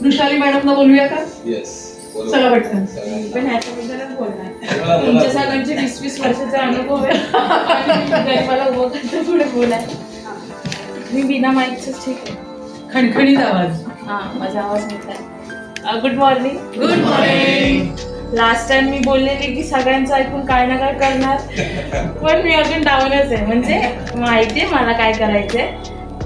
वृषाली मॅडमला बोलूया का? चला पटकन. पण ह्याच्याबद्दलच बोलणार. तुमच्या सगळ्यांचे 20-20 वर्षाचा अनुभव आहे आणि मला उभं करतं पुढे बोलाय. मी बिना माईकच ठीक आहे. खणखणीत आवाज. माझा आवाज येतोय. Good morning. Good morning. Last time मी बोललेली की सगळ्यांचं ऐकून काय ना काय करणार, पण मी अजून डाऊनच आहे. म्हणजे माहितीये मला काय करायचंय,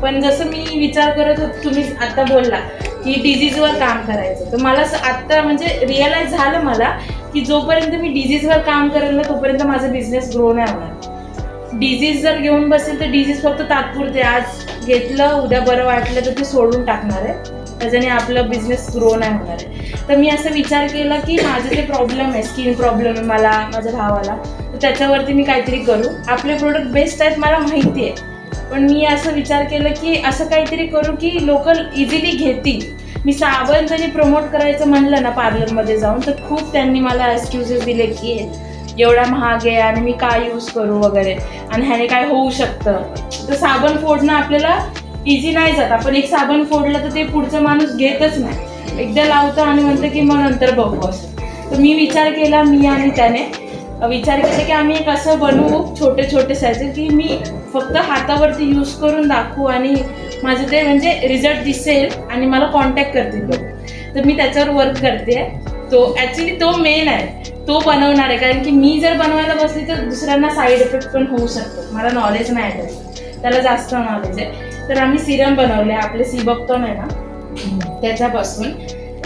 पण जसं मी विचार करत होते, तुम्ही आता बोलला की डिझीजवर काम करायचं, तर मला आता म्हणजे रिअलाइज झालं मला की जोपर्यंत मी डिझीजवर काम करेल ना तोपर्यंत माझा बिझनेस ग्रो नाही होणार. डिझीज जर घेऊन बसेल तर डिझीज फक्त तात्पुरते, आज घेतलं उद्या बरं वाटलं तर ते सोडून टाकणार आहे, त्याच्याने आपलं बिझनेस ग्रो नाही होणार आहे. तर मी असं विचार केला की माझं जे प्रॉब्लेम आहे, स्किन प्रॉब्लेम आहे मला, माझ्या भावाला, तर त्याच्यावरती मी काहीतरी करू. आपले प्रोडक्ट बेस्ट आहेत मला माहिती आहे, पण मी असं विचार केलं की असं काहीतरी करू की लोक इझिली घेतील. मी साबण जरी प्रमोट करायचं म्हणलं ना पार्लरमध्ये जाऊन, तर खूप त्यांनी मला एक्सक्युजेस दिले की एवढा महाग आहे आणि मी काय यूज करू वगैरे, आणि ह्याने काय होऊ शकतं. तर साबण फोडणं आपल्याला इझी नाही जात. आपण एक साबण फोडलं तर ते पुढचा माणूस घेतच नाही, एकदा लावतं आणि म्हणतं की मग नंतर बघू असं. तर मी विचार केला, मी आणि त्याने विचार केला की आम्ही एक असं बनवू छोटे छोटे साईज की मी फक्त हातावरती यूज करून दाखवू आणि माझं ते म्हणजे रिझल्ट दिसेल आणि मला कॉन्टॅक्ट करतील लोक. तर मी त्याच्यावर वर्क करते. तो ॲक्च्युली तो मेन आहे, तो बनवणार आहे, कारण की मी जर बनवायला बसली तर दुसऱ्यांना साईड इफेक्ट पण होऊ शकतो. मला नॉलेज नाही त्याचं, त्याला जास्त नॉलेज आहे. तर आम्ही सिरम बनवले, आपले सीबक्टॉन आहे ना त्याच्यापासून.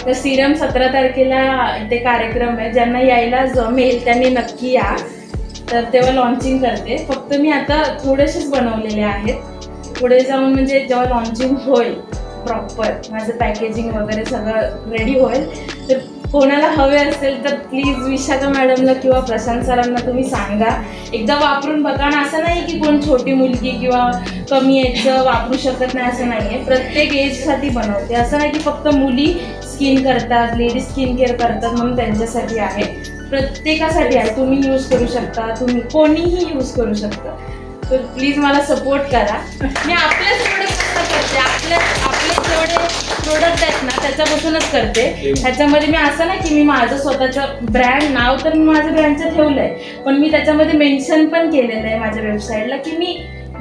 तर सिरम 17 तारखेला इथे कार्यक्रम आहे, ज्यांना यायला जमेल त्यांनी नक्की या. तर तेव्हा लॉन्चिंग करते. फक्त मी आता थोडेसेच बनवलेले आहेत, पुढे जाऊन म्हणजे जेव्हा लॉन्चिंग होईल प्रॉपर माझं पॅकेजिंग वगैरे सगळं रेडी होईल, तर कोणाला हवे असेल तर प्लीज विशाखा मॅडमला किंवा प्रशांत सरांना तुम्ही सांगा, एकदा वापरून बघा. आणि असं नाही की कोण छोटी मुलगी किंवा कमी एजचं वापरू शकत नाही, असं नाही आहे. प्रत्येक एजसाठी बनवते, असं नाही की फक्त मुली स्किन करतात, लेडीज स्किन केअर करतात म्हणून त्यांच्यासाठी आहे, प्रत्येकासाठी आहे. तुम्ही यूज करू शकता, तुम्ही कोणीही यूज करू शकता. तर प्लीज मला सपोर्ट करा. मी आपलेच प्रोडक्ट करते, आपले जेवढे प्रोडक्ट आहेत ना त्याच्यापासूनच करते. ह्याच्यामध्ये मी असं नाही की मी माझं स्वतःचं ब्रँड नाव तर मी माझ्या ब्रँडचं ठेवलं आहे, पण मी त्याच्यामध्ये मेन्शन पण केलेलं आहे माझ्या वेबसाईटला की मी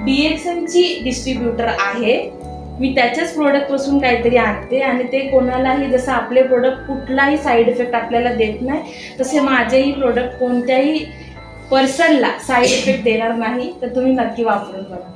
DXMची डिस्ट्रीब्युटर आहे. मी त्याच्याच प्रोडक्टपासून काहीतरी आणते आणि ते कोणालाही, जसं आपले प्रोडक्ट कुठलाही साईड इफेक्ट आपल्याला देत नाही, तसे माझेही प्रोडक्ट कोणत्याही पर्सनला साईड इफेक्ट देणार नाही. तर तुम्ही नक्की वापरून बघा.